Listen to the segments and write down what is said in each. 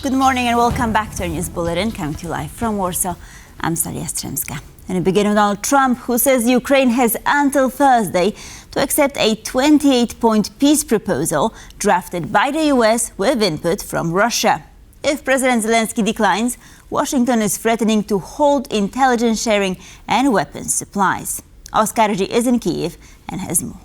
Good morning and welcome back to our news bulletin, coming to you live from Warsaw. I'm Staria Strzemska. And we begin with Donald Trump, who says Ukraine has until Thursday to accept a 28-point peace proposal drafted by the US with input from Russia. If President Zelenskyy declines, Washington is threatening to halt intelligence sharing and weapons supplies. Oscar is in Kyiv and has more.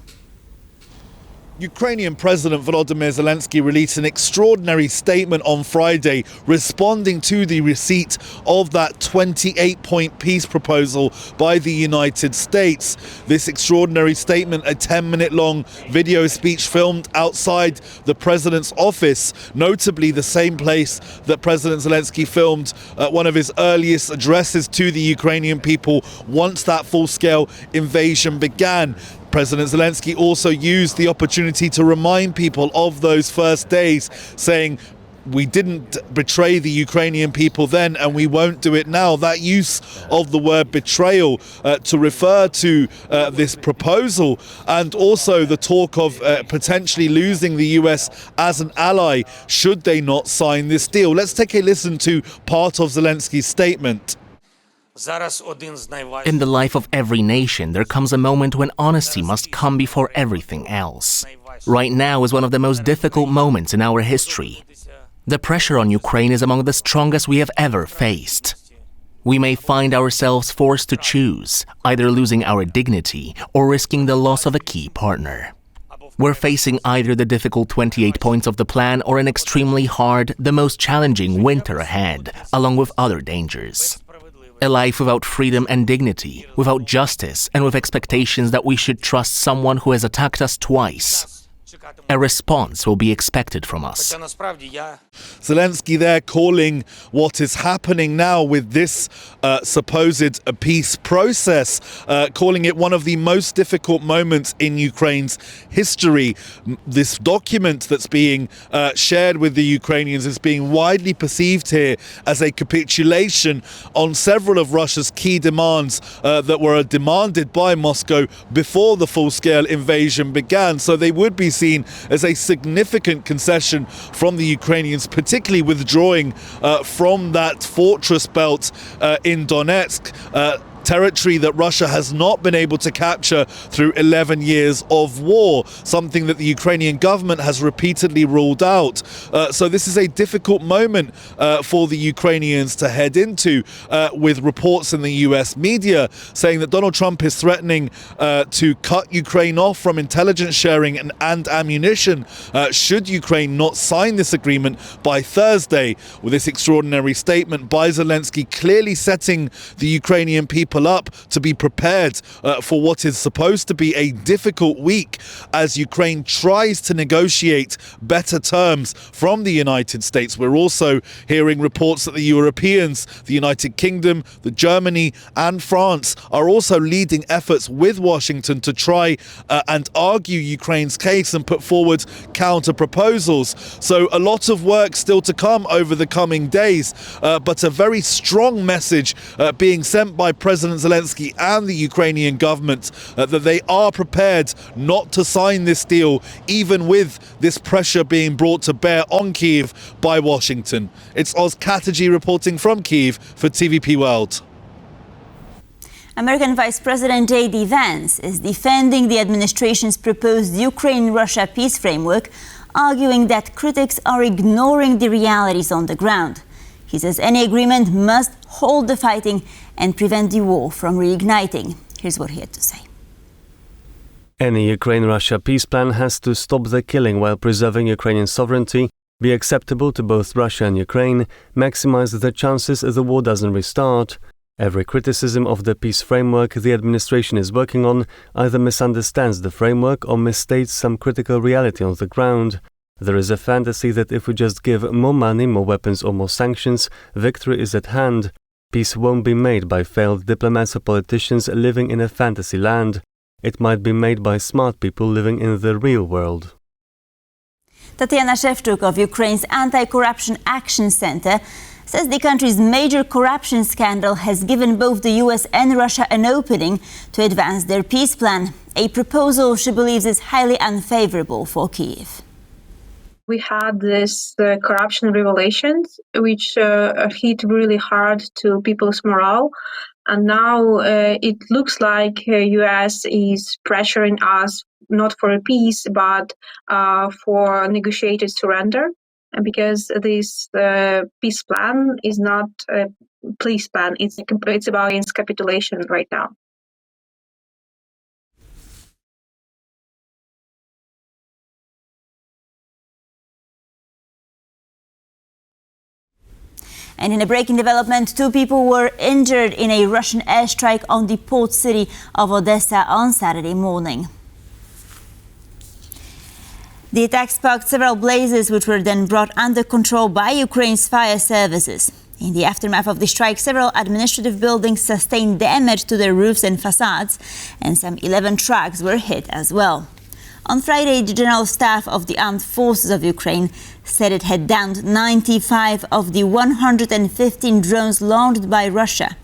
Ukrainian President Volodymyr Zelenskyy released an extraordinary statement on Friday responding to the receipt of that 28-point peace proposal by the United States. This extraordinary statement, a 10-minute-long video speech filmed outside the president's office, notably the same place that President Zelenskyy filmed one of his earliest addresses to the Ukrainian people once that full-scale invasion began. President Zelenskyy also used the opportunity to remind people of those first days, saying, "We didn't betray the Ukrainian people then and we won't do it now." That use of the word betrayal to refer to this proposal, and also the talk of potentially losing the US as an ally should they not sign this deal. Let's take a listen to part of Zelensky's statement. In the life of every nation, there comes a moment when honesty must come before everything else. Right now is one of the most difficult moments in our history. The pressure on Ukraine is among the strongest we have ever faced. We may find ourselves forced to choose, either losing our dignity or risking the loss of a key partner. We're facing either the difficult 28 points of the plan or an extremely hard, the most challenging winter ahead, along with other dangers. A life without freedom and dignity, without justice, and with expectations that we should trust someone who has attacked us twice. A response will be expected from us. Zelenskyy there calling what is happening now with this supposed peace process, calling it one of the most difficult moments in Ukraine's history. This document that's being shared with the Ukrainians is being widely perceived here as a capitulation on several of Russia's key demands that were demanded by Moscow before the full-scale invasion began. So they would be seen as a significant concession from the Ukrainians, particularly withdrawing from that fortress belt in Donetsk, territory that Russia has not been able to capture through 11 years of war, something that the Ukrainian government has repeatedly ruled out. So this is a difficult moment for the Ukrainians to head into, with reports in the US media saying that Donald Trump is threatening to cut Ukraine off from intelligence sharing and ammunition should Ukraine not sign this agreement by Thursday. With this extraordinary statement by Zelenskyy clearly setting the Ukrainian people up to be prepared for what is supposed to be a difficult week as Ukraine tries to negotiate better terms from the United States. We're also hearing reports that the Europeans, the United Kingdom, Germany and France are also leading efforts with Washington to try and argue Ukraine's case and put forward counter proposals. So a lot of work still to come over the coming days, but a very strong message being sent by President Zelenskyy and the Ukrainian government that they are prepared not to sign this deal, even with this pressure being brought to bear on Kyiv by Washington. It's Oscar reporting from Kyiv for TVP World. American Vice President JD Vance is defending the administration's proposed Ukraine-Russia peace framework, arguing that critics are ignoring the realities on the ground. He says any agreement must hold the fighting and prevent the war from reigniting. Here's what he had to say. Any Ukraine-Russia peace plan has to stop the killing while preserving Ukrainian sovereignty, be acceptable to both Russia and Ukraine, maximize the chances the war doesn't restart. Every criticism of the peace framework the administration is working on either misunderstands the framework or misstates some critical reality on the ground. There is a fantasy that if we just give more money, more weapons or more sanctions, victory is at hand. Peace won't be made by failed diplomats or politicians living in a fantasy land. It might be made by smart people living in the real world. Tatiana Shevchuk of Ukraine's Anti-Corruption Action Center says the country's major corruption scandal has given both the US and Russia an opening to advance their peace plan, a proposal she believes is highly unfavorable for Kyiv. We had this corruption revelations, which hit really hard to people's morale. And now it looks like U.S. is pressuring us not for a peace, but for negotiated surrender. And because this peace plan is not a peace plan, it's about capitulation right now. And in a breaking development, 2 people were injured in a Russian airstrike on the port city of Odesa on Saturday morning. The attack sparked several blazes, which were then brought under control by Ukraine's fire services. In the aftermath of the strike, several administrative buildings sustained damage to their roofs and facades, and some 11 trucks were hit as well. On Friday, the General Staff of the Armed Forces of Ukraine said it had downed 95 of the 115 drones launched by Russia.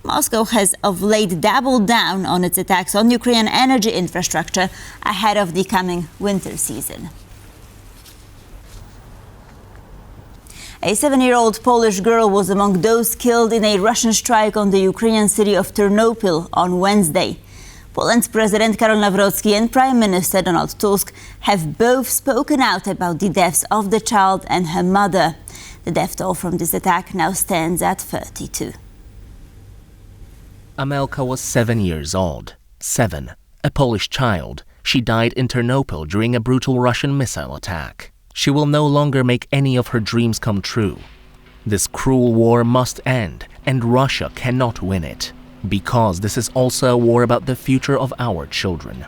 Moscow has of late doubled down on its attacks on Ukrainian energy infrastructure ahead of the coming winter season. A 7-year-old Polish girl was among those killed in a Russian strike on the Ukrainian city of Ternopil on Wednesday. Poland's President Karol Nawrocki and Prime Minister Donald Tusk have both spoken out about the deaths of the child and her mother. The death toll from this attack now stands at 32. Amelka was 7 years old. 7. A Polish child. She died in Ternopil during a brutal Russian missile attack. She will no longer make any of her dreams come true. This cruel war must end, and Russia cannot win it. Because this is also a war about the future of our children.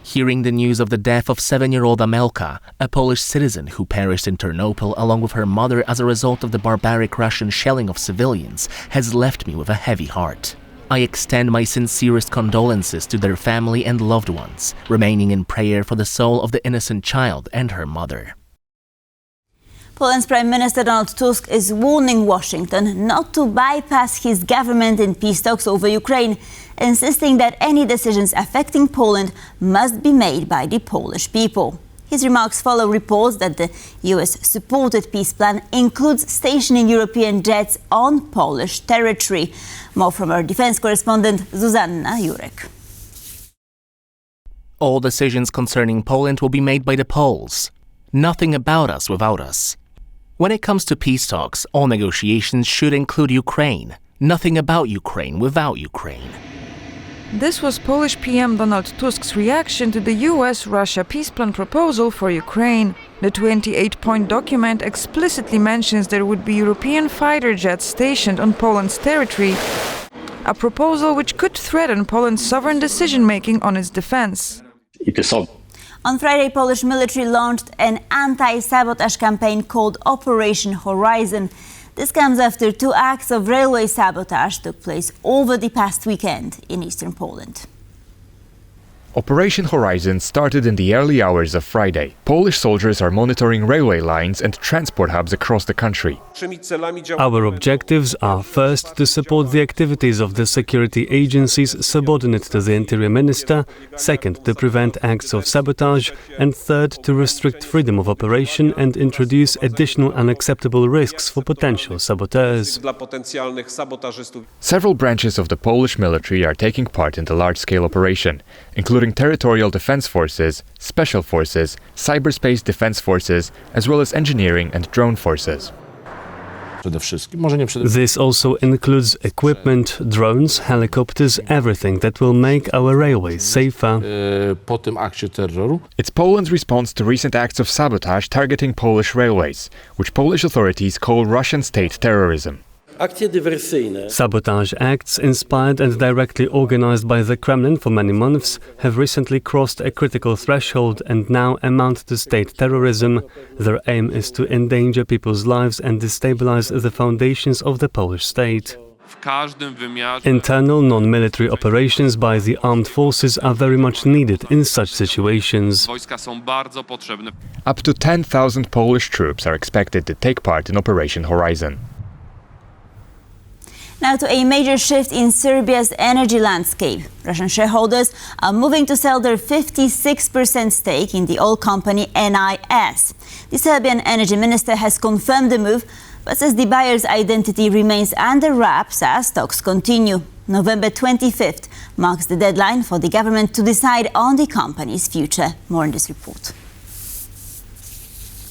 Hearing the news of the death of 7-year-old Amelka, a Polish citizen who perished in Ternopil along with her mother as a result of the barbaric Russian shelling of civilians, has left me with a heavy heart. I extend my sincerest condolences to their family and loved ones, remaining in prayer for the soul of the innocent child and her mother. Poland's Prime Minister Donald Tusk is warning Washington not to bypass his government in peace talks over Ukraine, insisting that any decisions affecting Poland must be made by the Polish people. His remarks follow reports that the US-supported peace plan includes stationing European jets on Polish territory. More from our defense correspondent Zuzanna Jurek. All decisions concerning Poland will be made by the Poles. Nothing about us without us. When it comes to peace talks, all negotiations should include Ukraine. Nothing about Ukraine without Ukraine. This was Polish PM Donald Tusk's reaction to the US-Russia peace plan proposal for Ukraine. The 28-point document explicitly mentions there would be European fighter jets stationed on Poland's territory, a proposal which could threaten Poland's sovereign decision-making on its defense. On Friday, Polish military launched an anti-sabotage campaign called Operation Horizon. This comes after 2 acts of railway sabotage took place over the past weekend in eastern Poland. Operation Horizon started in the early hours of Friday. Polish soldiers are monitoring railway lines and transport hubs across the country. Our objectives are first to support the activities of the security agencies subordinate to the Interior Minister, second to prevent acts of sabotage, and third to restrict freedom of operation and introduce additional unacceptable risks for potential saboteurs. Several branches of the Polish military are taking part in the large-scale operation, including territorial defense forces, special forces, cyberspace defense forces, as well as engineering and drone forces. This also includes equipment, drones, helicopters, everything that will make our railways safer. It's Poland's response to recent acts of sabotage targeting Polish railways, which Polish authorities call Russian state terrorism. Sabotage acts, inspired and directly organized by the Kremlin for many months, have recently crossed a critical threshold and now amount to state terrorism. Their aim is to endanger people's lives and destabilize the foundations of the Polish state. Internal non-military operations by the armed forces are very much needed in such situations. Up to 10,000 Polish troops are expected to take part in Operation Horizon. Now to a major shift in Serbia's energy landscape. Russian shareholders are moving to sell their 56% stake in the oil company NIS. The Serbian energy minister has confirmed the move, but says the buyer's identity remains under wraps as talks continue. November 25th marks the deadline for the government to decide on the company's future. More in this report.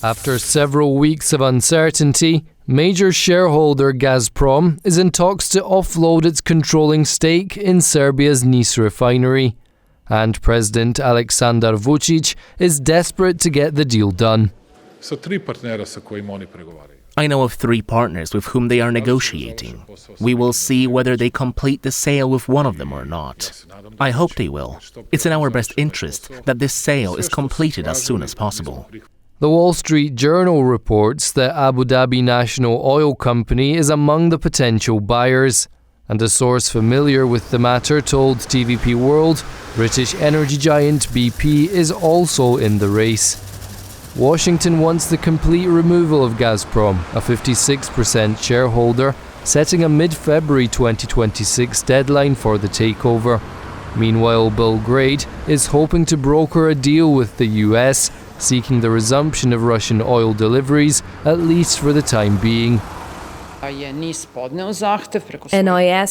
After several weeks of uncertainty, major shareholder Gazprom is in talks to offload its controlling stake in Serbia's Nis refinery. And President Aleksandar Vučić is desperate to get the deal done. I know of 3 partners with whom they are negotiating. We will see whether they complete the sale with one of them or not. I hope they will. It's in our best interest that this sale is completed as soon as possible. The Wall Street Journal reports that Abu Dhabi National Oil Company is among the potential buyers, and a source familiar with the matter told TVP World British energy giant BP is also in the race. Washington wants the complete removal of Gazprom, a 56% shareholder, setting a mid-February 2026 deadline for the takeover. Meanwhile, Belgrade is hoping to broker a deal with the US, seeking the resumption of Russian oil deliveries, at least for the time being. NIS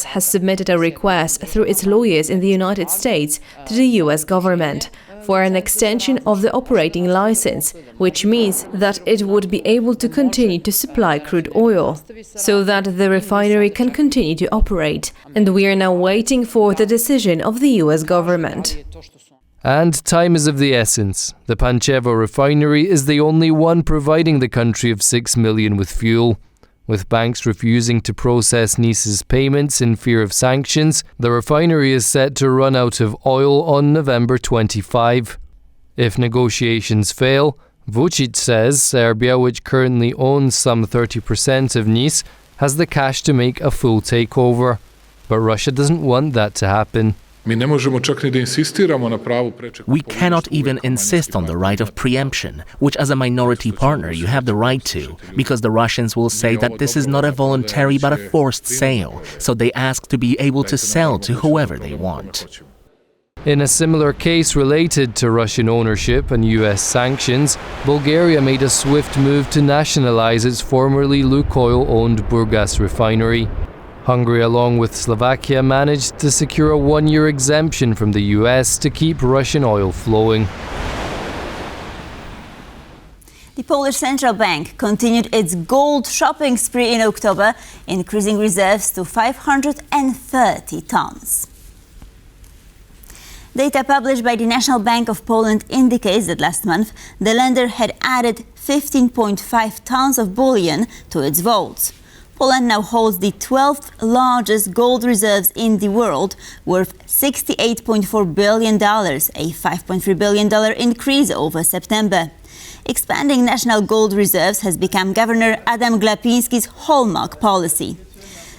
has submitted a request through its lawyers in the United States to the US government for an extension of the operating license, which means that it would be able to continue to supply crude oil, so that the refinery can continue to operate. And we are now waiting for the decision of the US government. And time is of the essence. The Pančevo refinery is the only one providing the country of 6 million with fuel. With banks refusing to process Nis's payments in fear of sanctions, the refinery is set to run out of oil on November 25. If negotiations fail, Vučić says Serbia, which currently owns some 30% of Nis, has the cash to make a full takeover. But Russia doesn't want that to happen. We cannot even insist on the right of preemption, which as a minority partner you have the right to, because the Russians will say that this is not a voluntary but a forced sale, so they ask to be able to sell to whoever they want. In a similar case related to Russian ownership and US sanctions, Bulgaria made a swift move to nationalize its formerly Lukoil-owned Burgas refinery. Hungary, along with Slovakia, managed to secure a 1-year exemption from the US to keep Russian oil flowing. The Polish Central Bank continued its gold shopping spree in October, increasing reserves to 530 tons. Data published by the National Bank of Poland indicates that last month the lender had added 15.5 tons of bullion to its vaults. Poland now holds the 12th largest gold reserves in the world, worth $68.4 billion, a $5.3 billion increase over September. Expanding national gold reserves has become Governor Adam Glapiński's hallmark policy.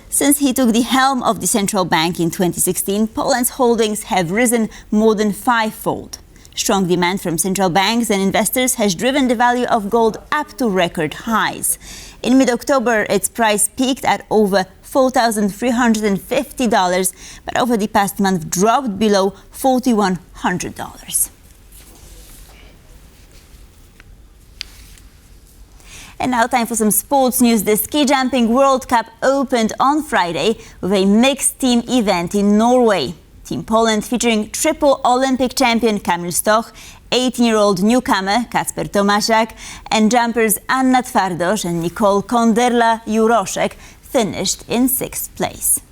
Since he took the helm of the central bank in 2016, Poland's holdings have risen more than 5-fold. Strong demand from central banks and investors has driven the value of gold up to record highs. In mid-October, its price peaked at over $4,350, but over the past month dropped below $4,100. And now time for some sports news. The Ski Jumping World Cup opened on Friday with a mixed team event in Norway. Team Poland featuring triple Olympic champion Kamil Stoch, 18-year-old newcomer Kacper Tomaszak, and jumpers Anna Twardosz and Nicole Konderla-Juroszek finished in 6th place.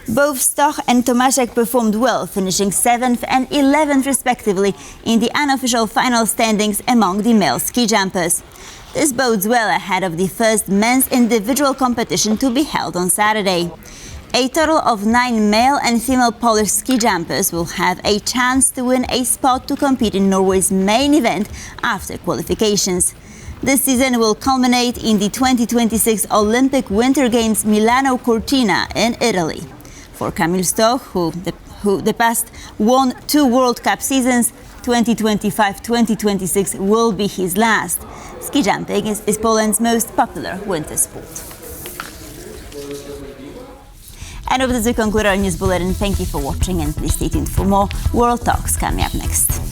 Both Stoch and Tomaszak performed well, finishing 7th and 11th respectively in the unofficial final standings among the male ski jumpers. This bodes well ahead of the first men's individual competition to be held on Saturday. A total of 9 male and female Polish ski jumpers will have a chance to win a spot to compete in Norway's main event after qualifications. This season will culminate in the 2026 Olympic Winter Games Milano Cortina in Italy. For Kamil Stoch, who the past won 2 World Cup seasons, 2025-2026 will be his last. Ski jumping is Poland's most popular winter sport. And with this we conclude our news bulletin. Thank you for watching and please stay tuned for more World Talks coming up next.